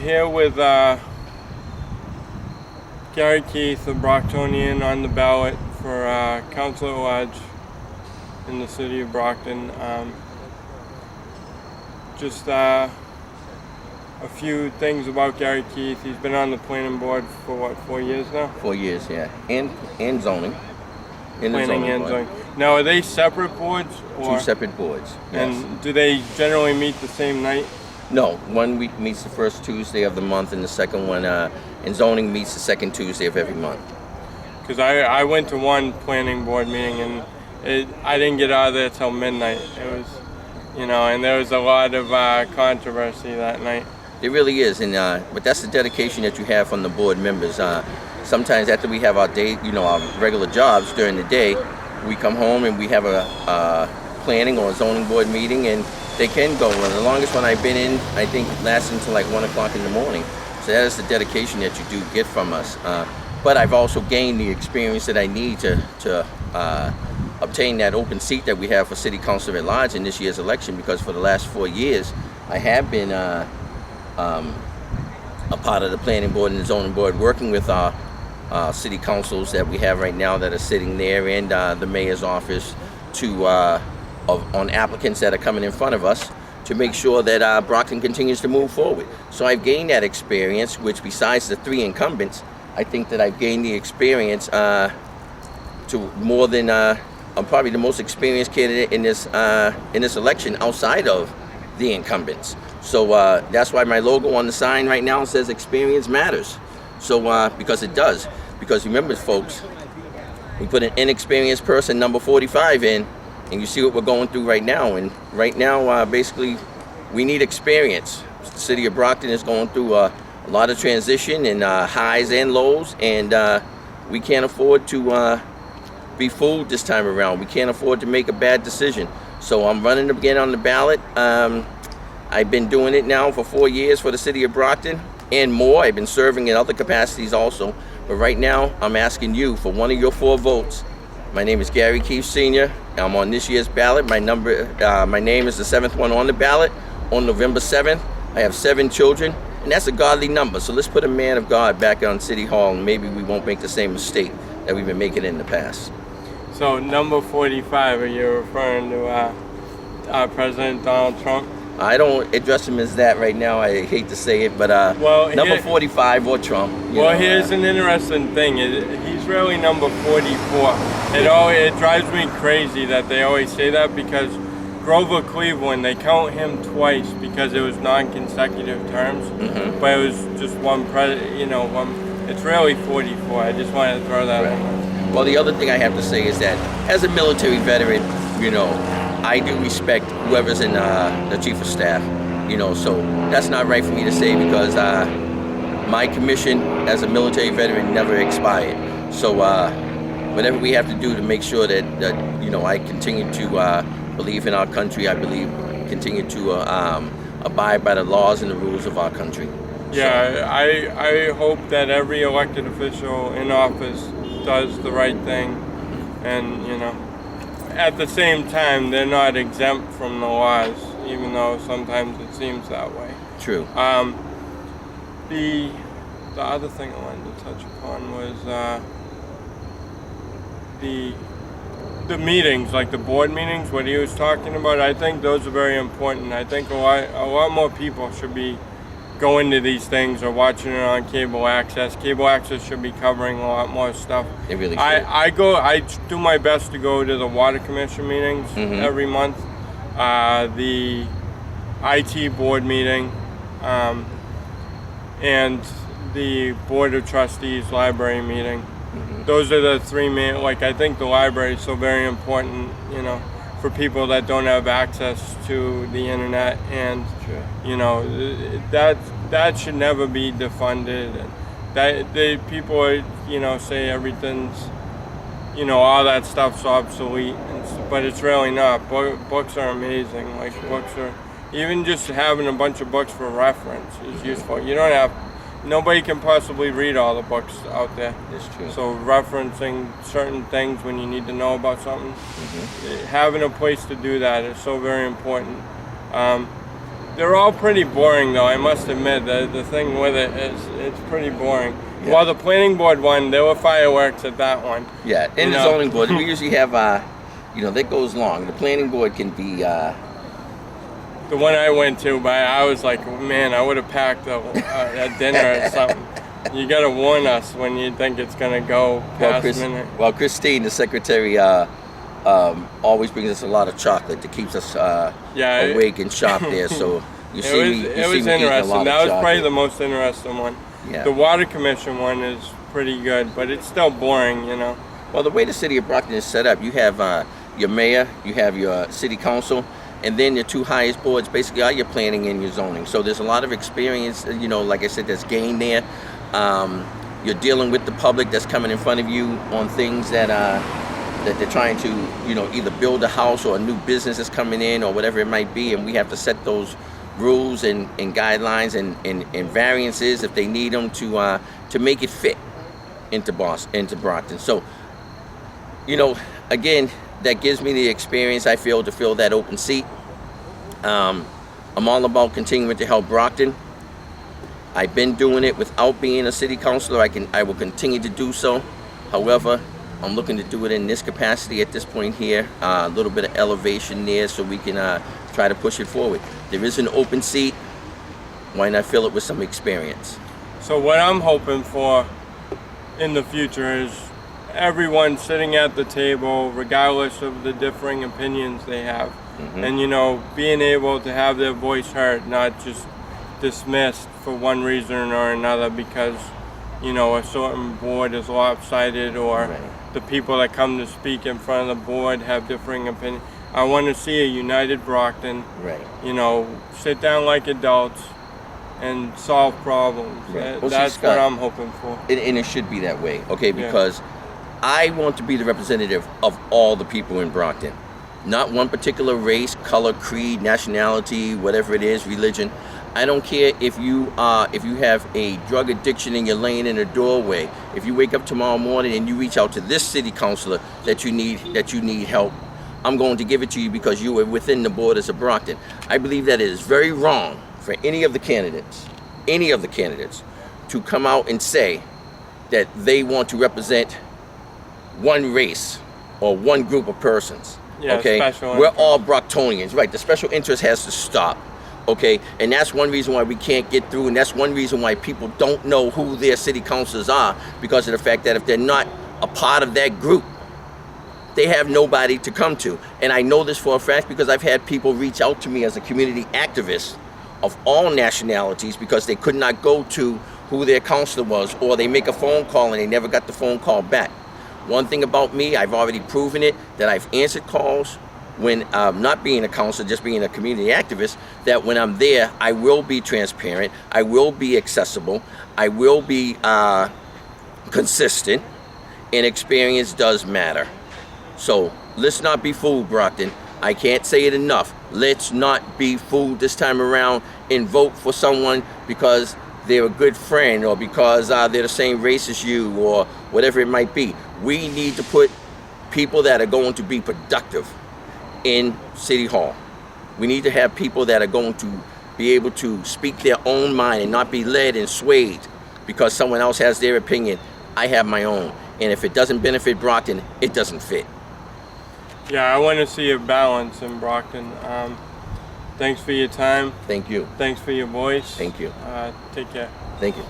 here with Gary Keith, the Brocktonian, on the ballot for Councilor Lodge in the city of Brockton. Just a few things about Gary Keith. He's been on the planning board for what, 4 years now? 4 years, yeah. And zoning. Planning and zoning. Now, are they separate boards? Or? 2 separate boards, yes. And do they generally meet the same night? No, one week meets the first Tuesday of the month, and the second one, and zoning meets the second Tuesday of every month. Because I went to one planning board meeting, and I didn't get out of there till midnight. It was, and there was a lot of controversy that night. It really is, and but that's the dedication that you have from the board members. Sometimes after we have our day, our regular jobs during the day, we come home and we have a planning or a zoning board meeting, and they can go. And the longest one I've been in, I think, lasts until like 1 o'clock in the morning. So that is the dedication that you do get from us. But I've also gained the experience that I need to obtain that open seat that we have for City Councilor at Large in this year's election, because for the last 4 years, I have been a part of the planning board and the zoning board, working with our city councils that we have right now that are sitting there, and the mayor's office on applicants that are coming in front of us to make sure that Brockton continues to move forward. So I've gained that experience, which besides the 3 incumbents, I think that I've gained the experience to more than I'm probably the most experienced candidate in this election outside of the incumbents. So that's why my logo on the sign right now says "Experience Matters." So because it does. Because remember, folks, we put an inexperienced person, number 45, in, and you see what we're going through right now. And right now, basically, we need experience. The city of Brockton is going through a lot of transition and highs and lows, and we can't afford to be fooled this time around. We can't afford to make a bad decision. So I'm running again on the ballot. I've been doing it now for 4 years for the city of Brockton and more. I've been serving in other capacities also. But right now, I'm asking you for one of your 4 votes. My name is Gary Keith Sr. I'm on this year's ballot. My name is the 7th one on the ballot on November 7th. I have 7 children, and that's a godly number. So let's put a man of God back on City Hall, and maybe we won't make the same mistake that we've been making in the past. So number 45, are you referring to President Donald Trump? I don't address him as that right now. I hate to say it, but number 45 or Trump. Here's an interesting thing. He's really number 44. It drives me crazy that they always say that, because Grover Cleveland, they count him twice because it was non-consecutive terms, but it was just one president. It's really 44. I just wanted to throw that in there. Well, the other thing I have to say is that as a military veteran, I do respect whoever's in the chief of staff, so that's not right for me to say, because my commission as a military veteran never expired. So whatever we have to do to make sure that I continue to believe in our country, continue to abide by the laws and the rules of our country. Yeah, I hope that every elected official in office does the right thing, and at the same time, they're not exempt from the laws, even though sometimes it seems that way. True. The other thing I wanted to touch upon was the meetings, like the board meetings, what he was talking about. I think those are very important. I think a lot more people should be going to these things or watching it on cable access. Cable access should be covering a lot more stuff. It really should. I do my best to go to the water commission meetings every month, the IT board meeting, and the board of trustees library meeting. Those are the 3 main. I think the library is so very important, for people that don't have access to the internet, and that should never be defunded. And that people say everything's all that stuff's obsolete, but it's really not. Books are amazing. Books are, even just having a bunch of books for reference is useful. Nobody can possibly read all the books out there. That's true. So referencing certain things when you need to know about something, having a place to do that is so very important. they're all pretty boring though. I must admit the thing with it is it's pretty boring. Yeah. Well, the planning board one, there were fireworks at that one. Yeah, in the zoning board, we usually have, that goes long. The planning board can be. The one I went to, but I was like, man, I would have packed a dinner or something. You gotta warn us when you think it's gonna go past minute. Well, Christine, the secretary, always brings us a lot of chocolate that keeps us awake and sharp there. So you see me eating a lot of interesting. That was chocolate. probably the most interesting one. Yeah. The water commission one is pretty good, but it's still boring, Well, the way the city of Brockton is set up, you have your mayor, you have your city council, and then your two highest boards basically are your planning and your zoning. So there's a lot of experience, like I said, that's gained there. You're dealing with the public that's coming in front of you on things that they're trying to, either build a house or a new business is coming in or whatever it might be, and we have to set those rules and guidelines and variances if they need them to make it fit into Brockton. So, again, that gives me the experience, I feel, to fill that open seat. I'm all about continuing to help Brockton. I've been doing it without being a city councilor. I will continue to do so. However, I'm looking to do it in this capacity at this point here. A little bit of elevation there so we can try to push it forward. There is an open seat. Why not fill it with some experience? So what I'm hoping for in the future is everyone sitting at the table, regardless of the differing opinions they have, and being able to have their voice heard, not just dismissed for one reason or another because a certain board is lopsided or the people that come to speak in front of the board have differing opinions. I want to see a united Brockton. Sit down like adults and solve problems. Right. Well, that's what I'm hoping for. And it should be that way, okay? Because I want to be the representative of all the people in Brockton. Not one particular race, color, creed, nationality, whatever it is, religion. I don't care if you have a drug addiction and you're laying in a doorway. If you wake up tomorrow morning and you reach out to this city councilor that you need help, I'm going to give it to you because you are within the borders of Brockton. I believe that it is very wrong for any of the candidates, to come out and say that they want to represent one race or one group of persons. Yeah, okay, we're all Brocktonians, right? The special interest has to stop. Okay, and that's one reason why we can't get through, and that's one reason why people don't know who their city councilors are, because of the fact that if they're not a part of that group, they have nobody to come to. And I know this for a fact because I've had people reach out to me as a community activist of all nationalities because they could not go to who their councilor was, or they make a phone call and they never got the phone call back. One thing about me, I've already proven it, that I've answered calls when not being a counselor, just being a community activist, that when I'm there, I will be transparent, I will be accessible, I will be consistent, and experience does matter. So let's not be fooled, Brockton. I can't say it enough. Let's not be fooled this time around and vote for someone because they're a good friend or because they're the same race as you or whatever it might be. We need to put people that are going to be productive in City Hall. We need to have people that are going to be able to speak their own mind and not be led and swayed because someone else has their opinion. I have my own. And if it doesn't benefit Brockton, it doesn't fit. Yeah, I want to see a balance in Brockton. Thanks for your time. Thank you. Thanks for your voice. Thank you. Take care. Thank you.